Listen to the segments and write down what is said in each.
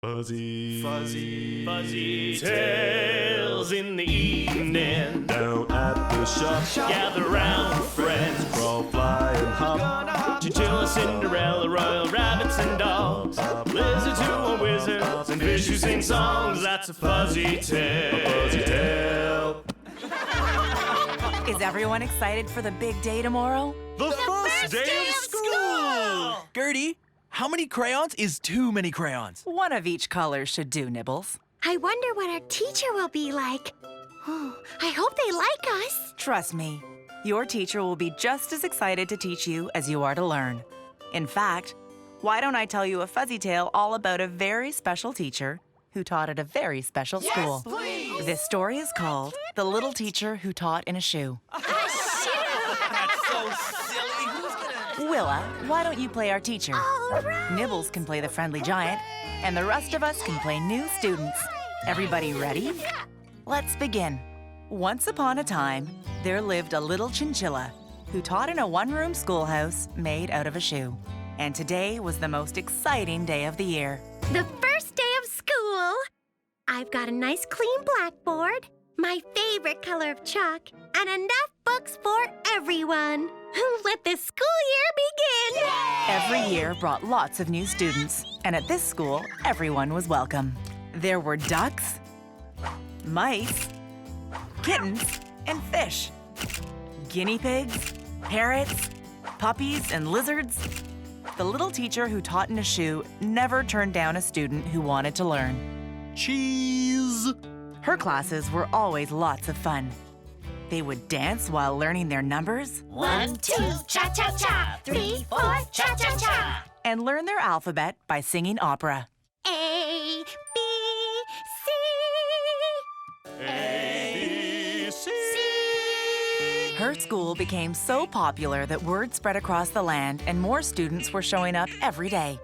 Fuzzy, fuzzy, fuzzy tales in the evening. Down at the shop, gather round friends. Crawl, fly, and hop. Chinchilla, Cinderella, royal rabbits and dogs. Lizards who are wizards and fish who sing songs. That's a fuzzy tale. A fuzzy tale. Is everyone excited for the big day tomorrow? The first day of school! Gertie, how many crayons is too many crayons? One of each color should do, Nibbles. I wonder what our teacher will be like. Oh, I hope they like us. Trust me, your teacher will be just as excited to teach you as you are to learn. In fact, why don't I tell you a fuzzy tale all about a very special teacher who taught at a very special school? Please. This story is called The Little Teacher Who Taught in a Shoe. That's so silly. Who's gonna... Willa, why don't you play our teacher? All right. Nibbles can play the friendly giant, and the rest of us can play new students. Everybody ready? Let's begin. Once upon a time, there lived a little chinchilla who taught in a one-room schoolhouse made out of a shoe. And today was the most exciting day of the year. The first day of school. I've got a nice clean blackboard, my favorite color of chalk, and enough books for everyone. Let the school year begin! Every year brought lots of new students, and at this school, everyone was welcome. There were ducks, mice, kittens, and fish, guinea pigs, parrots, puppies, and lizards. The little teacher who taught in a shoe never turned down a student who wanted to learn. Cheese! Her classes were always lots of fun. They would dance while learning their numbers 1, 2, cha-cha-cha. 3, 4, cha-cha-cha. and learn their alphabet by singing opera. A, B, C. A, B, C. Her school became so popular that word spread across the land and more students were showing up every day.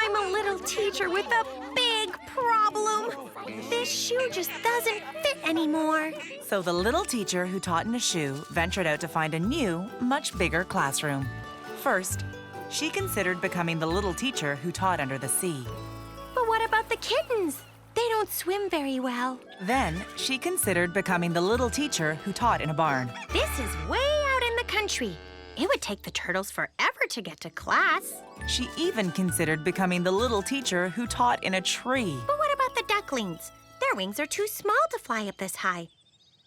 I'm a little teacher with a big problem. This shoe just doesn't fit anymore. So the little teacher who taught in a shoe ventured out to find a new, much bigger classroom. First, she considered becoming the little teacher who taught under the sea. But what about the kittens? They don't swim very well. Then, she considered becoming the little teacher who taught in a barn. This is way out in the country. It would take the turtles forever to get to class. She even considered becoming the little teacher who taught in a tree. But what about the ducklings? Their wings are too small to fly up this high.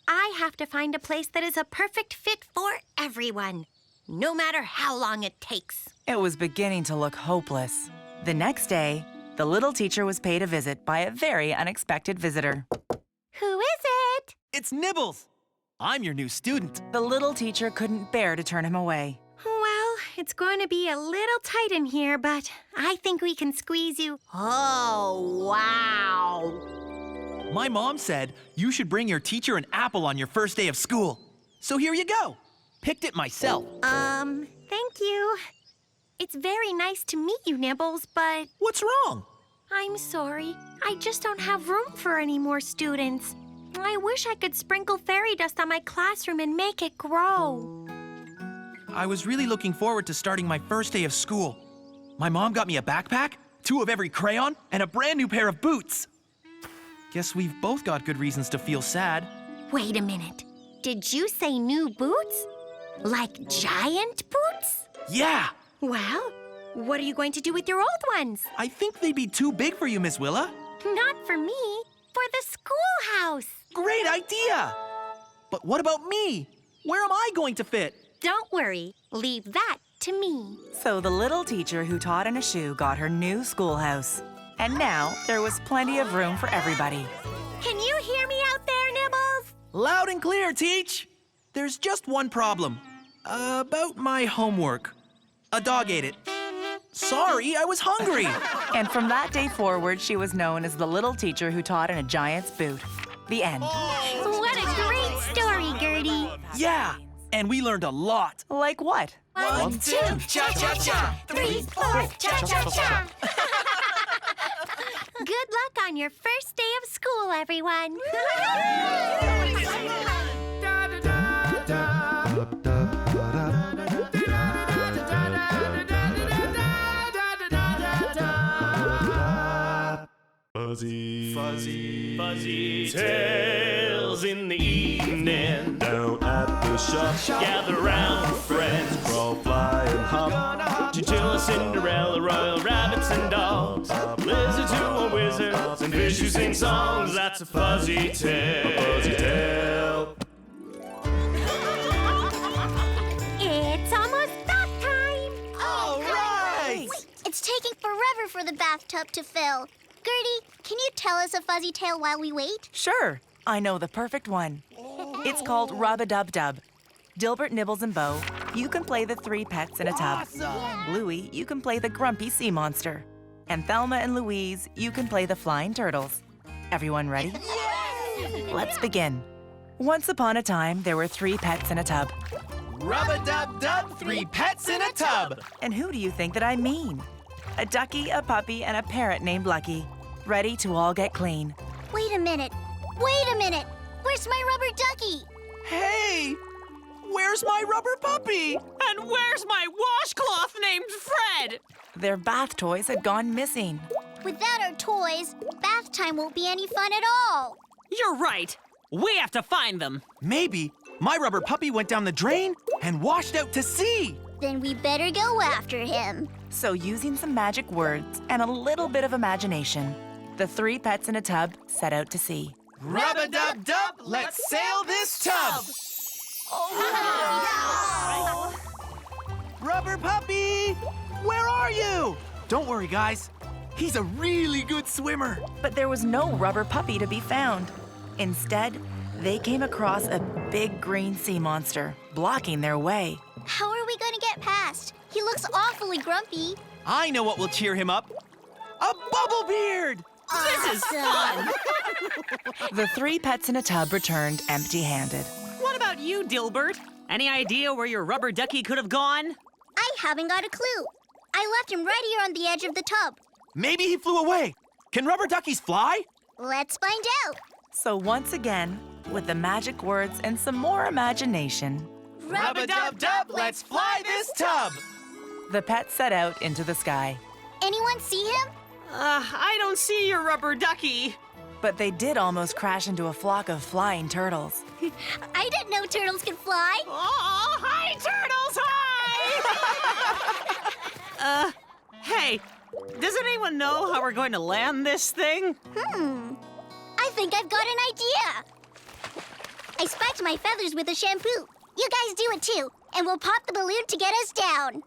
I have to find a place that is a perfect fit for everyone, no matter how long it takes. It was beginning to look hopeless. The next day, the little teacher was paid a visit by a very unexpected visitor. Who is it? It's Nibbles! I'm your new student. The little teacher couldn't bear to turn him away. Well, it's going to be a little tight in here, but I think we can squeeze you. Oh, wow. My mom said you should bring your teacher an apple on your first day of school. So here you go. Picked it myself. Thank you. It's very nice to meet you, Nibbles, but What's wrong? I'm sorry. I just don't have room for any more students. I wish I could sprinkle fairy dust on my classroom and make it grow. I was really looking forward to starting my first day of school. My mom got me a backpack, 2 of every crayon, and a brand new pair of boots. Guess we've both got good reasons to feel sad. Wait a minute. Did you say new boots? Like giant boots? Yeah! Well, what are you going to do with your old ones? I think they'd be too big for you, Miss Willa. Not for me, for the schoolhouse. Great idea! But what about me? Where am I going to fit? Don't worry, leave that to me. So the little teacher who taught in a shoe got her new schoolhouse. And now there was plenty of room for everybody. Can you hear me out there, Nibbles? Loud and clear, Teach! There's just one problem. About my homework. A dog ate it. Sorry, I was hungry. And from that day forward, she was known as the little teacher who taught in a giant's boot. The end. What a great story, Gertie. Yeah, and we learned a lot. Like what? 1, 2, cha-cha-cha. 3, 4, cha-cha-cha. Good luck on your first day of school, everyone. Fuzzy tales in the evening. Down at the shop, Gather round, friends. crawl, fly, and hop. Chinchilla, Cinderella, royal rabbits and dogs. Lizards who are wizards and fish who sing songs. That's a fuzzy tale. Fuzzy tale. It's almost bath time. All right! Wait, it's taking forever for the bathtub to fill. Gertie, can you tell us a fuzzy tale while we wait? Sure, I know the perfect one. It's called Rubadub. Dilbert, Nibbles, and Bo, you can play the three pets in a tub. Louie, you can play the grumpy sea monster. And Thelma and Louise, you can play the flying turtles. Everyone ready? Let's begin. Once upon a time, there were three pets in a tub. Rub-a-dub-dub, 3 pets in a tub. And who do you think that I mean? A ducky, a puppy, and a parrot named Lucky, ready to all get clean. Wait a minute. Where's my rubber ducky? Hey! Where's my rubber puppy? And where's my washcloth named Fred? Their bath toys had gone missing. Without our toys, bath time won't be any fun at all. You're right. We have to find them. Maybe my rubber puppy went down the drain and washed out to sea. Then we better go after him. So using some magic words and a little bit of imagination, the three pets in a tub set out to sea. Rub-a-dub-dub, let's sail this tub. Rubber puppy, where are you? Don't worry, guys. He's a really good swimmer. But there was no rubber puppy to be found. Instead, they came across a big green sea monster, blocking their way. How are we going to get past? He looks awfully grumpy. I know what will cheer him up. A bubble beard! This is fun. The three pets in a tub returned empty-handed. What about you, Dilbert? Any idea where your rubber ducky could have gone? I haven't got a clue. I left him right here on the edge of the tub. Maybe he flew away. Can rubber duckies fly? Let's find out. So once again, with the magic words and some more imagination, Rub-a-dub-dub, let's fly this tub! the pets set out into the sky. Anyone see him? I don't see your rubber ducky. But they did almost crash into a flock of flying turtles. I didn't know turtles could fly. Oh, hi, turtles, hi! Hey, does anyone know how we're going to land this thing? I think I've got an idea. I spiked my feathers with a shampoo. You guys do it too, and we'll pop the balloon to get us down.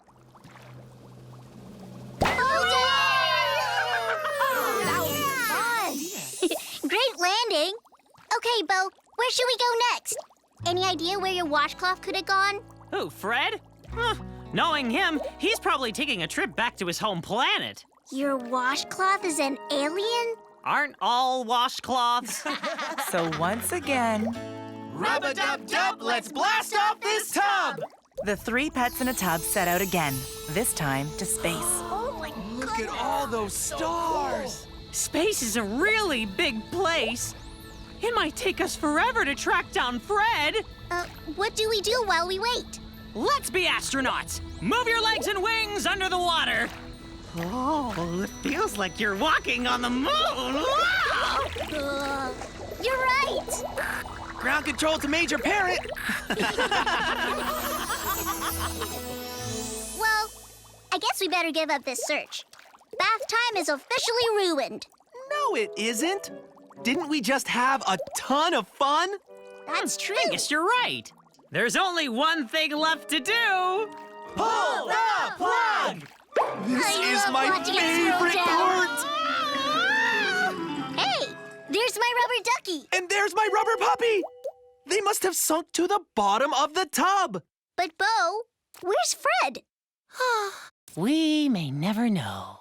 Great landing. Okay, Bo, where should we go next? Any idea where your washcloth could have gone? Who, Fred? Knowing him, he's probably taking a trip back to his home planet. Your washcloth is an alien? Aren't all washcloths? So once again, Rub-a-dub-dub, let's blast off this tub! the three pets in a tub set out again, this time to space. Oh my Look at all those stars! Space is a really big place. It might take us forever to track down Fred. What do we do while we wait? Let's be astronauts. Move your legs and wings under the water. Oh, it feels like you're walking on the moon. Wow! You're right. Ground control to Major Parrot! Well, I guess we better give up this search. Bath time is officially ruined. No, it isn't. Didn't we just have a ton of fun? That's true. I guess you're right. There's only one thing left to do. Pull the plug! This I is love my watching it scroll favorite down. part! Hey, there's my rubber ducky. And there's my rubber puppy! They must have sunk to the bottom of the tub. But Bo, where's Fred? We may never know.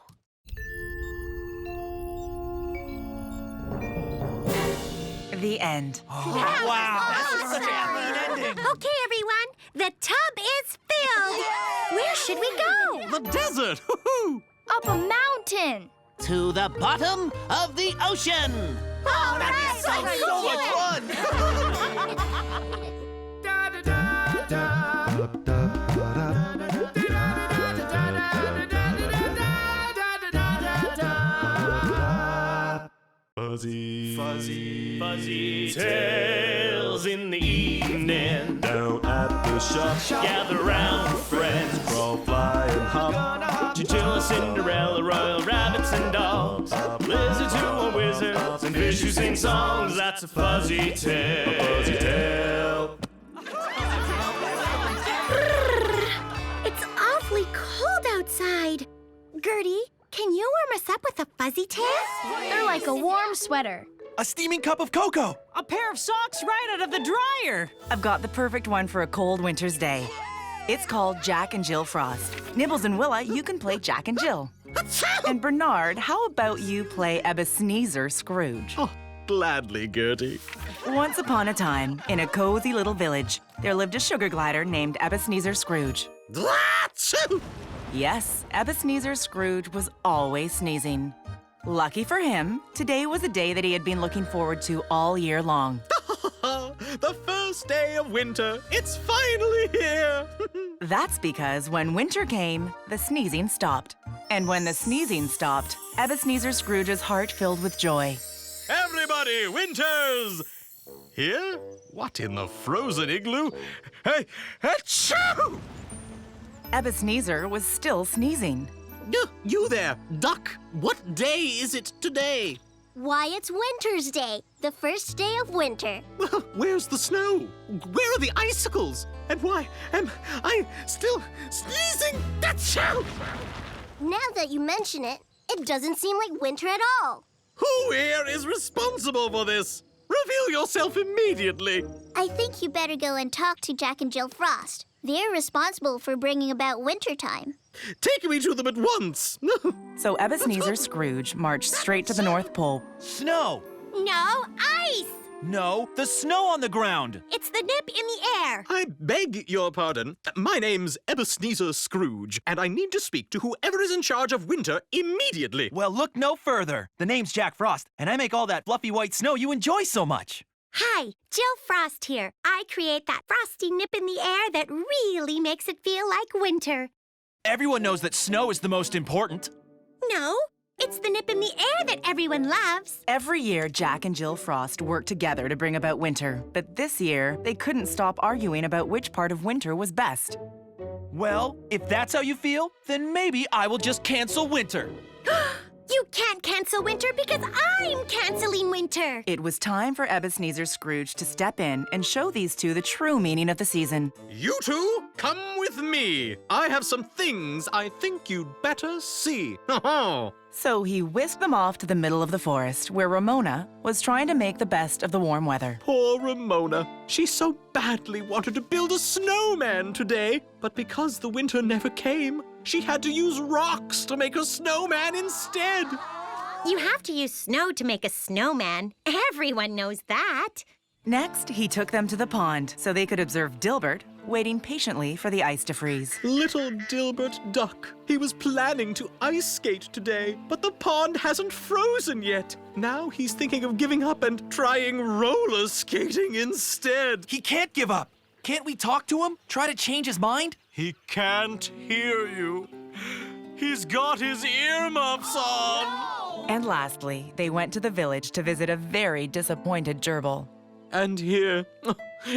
The end. Wow, that's such a clean ending. Okay, everyone, the tub is filled. Where should we go? The desert! Woohoo! Up a mountain. To the bottom of the ocean. Oh, that Sounds so much fun! Fuzzy, fuzzy, Fuzzy tales in the evening. down at the shop. Gather round, friends. Crawl, fly, and hop. Chinchilla, Cinderella, royal rabbits and dogs. Lizards who are wizards and fish who sing songs. That's a fuzzy tale. Fuzzy tail. It's awfully cold outside. Gertie, can you warm us up with a fuzzy tail? They're like a warm sweater. A steaming cup of cocoa. A pair of socks right out of the dryer. I've got the perfect one for a cold winter's day. It's called Jack and Jill Frost. Nibbles and Willa, you can play Jack and Jill. And Bernard, how about you play Ebenezer Scrooge? Oh, gladly, Gertie. Once upon a time, in a cozy little village, there lived a sugar glider named Ebenezer Scrooge. Yes, Ebenezer Scrooge was always sneezing. Lucky for him, today was a day that he had been looking forward to all year long. The first day of winter. It's finally here. That's because when winter came, the sneezing stopped. And when the sneezing stopped, Ebenezer Scrooge's heart filled with joy. Everybody, winter's here? What in the frozen igloo? Hey, achoo! Ebenezer was still sneezing. You there, Duck. What day is it today? Why, it's Winter's Day, the first day of winter. Well, where's the snow? Where are the icicles? And why am I still sneezing? Achoo! Now that you mention it, it doesn't seem like winter at all. Who here is responsible for this? Reveal yourself immediately. I think you better go and talk to Jack and Jill Frost. They're responsible for bringing about winter time. Take me to them at once. So Ebenezer Scrooge marched straight to the North Pole. Snow. No, ice! No, the snow on the ground. It's the nip in the air. I beg your pardon. My name's Ebenezer Scrooge, and I need to speak to whoever is in charge of winter immediately. Well, look no further. The name's Jack Frost, and I make all that fluffy white snow you enjoy so much. Hi, Jill Frost here. I create that frosty nip in the air that really makes it feel like winter. Everyone knows that snow is the most important. No, it's the nip in the air that everyone loves. Every year, Jack and Jill Frost worked together to bring about winter. But this year, they couldn't stop arguing about which part of winter was best. Well, if that's how you feel, then maybe I will just cancel winter. You can't cancel winter because I'm canceling winter. It was time for Ebenezer Scrooge to step in and show these two the true meaning of the season. You two, come with me. I have some things I think you'd better see. So he whisked them off to the middle of the forest, where Ramona was trying to make the best of the warm weather. Poor Ramona. She so badly wanted to build a snowman today, but because the winter never came, she had to use rocks to make a snowman instead. You have to use snow to make a snowman. Everyone knows that. Next, he took them to the pond so they could observe Dilbert waiting patiently for the ice to freeze. Little Dilbert Duck. He was planning to ice skate today, but the pond hasn't frozen yet. Now he's thinking of giving up and trying roller skating instead. He can't give up. Can't we talk to him? Try to change his mind? He can't hear you. He's got his earmuffs on. And lastly, they went to the village to visit a very disappointed gerbil. And here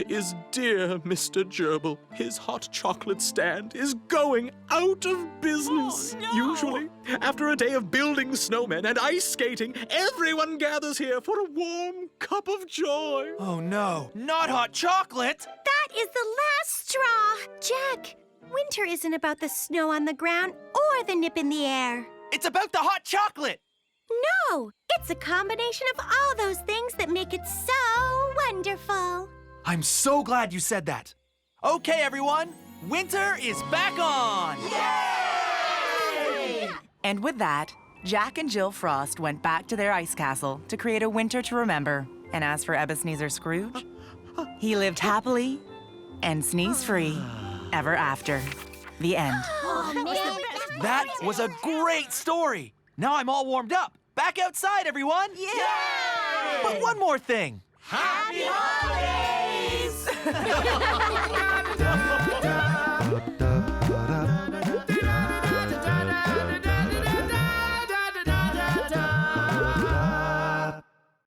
is dear Mr. Gerbil. His hot chocolate stand is going out of business. Oh, no. Usually, after a day of building snowmen and ice skating, everyone gathers here for a warm cup of joy. Oh no, not hot chocolate! That is the last straw. Jack, winter isn't about the snow on the ground or the nip in the air. It's about the hot chocolate! No, it's a combination of all those things that make it so wonderful. I'm so glad you said that. Okay, everyone, winter is back on! Yay! And with that, Jack and Jill Frost went back to their ice castle to create a winter to remember. And as for Ebenezer Scrooge, he lived happily and sneeze-free ever after. The end. Oh, man. That was a great story! Now I'm all warmed up. Back outside, everyone! Yay! But one more thing. Happy holidays!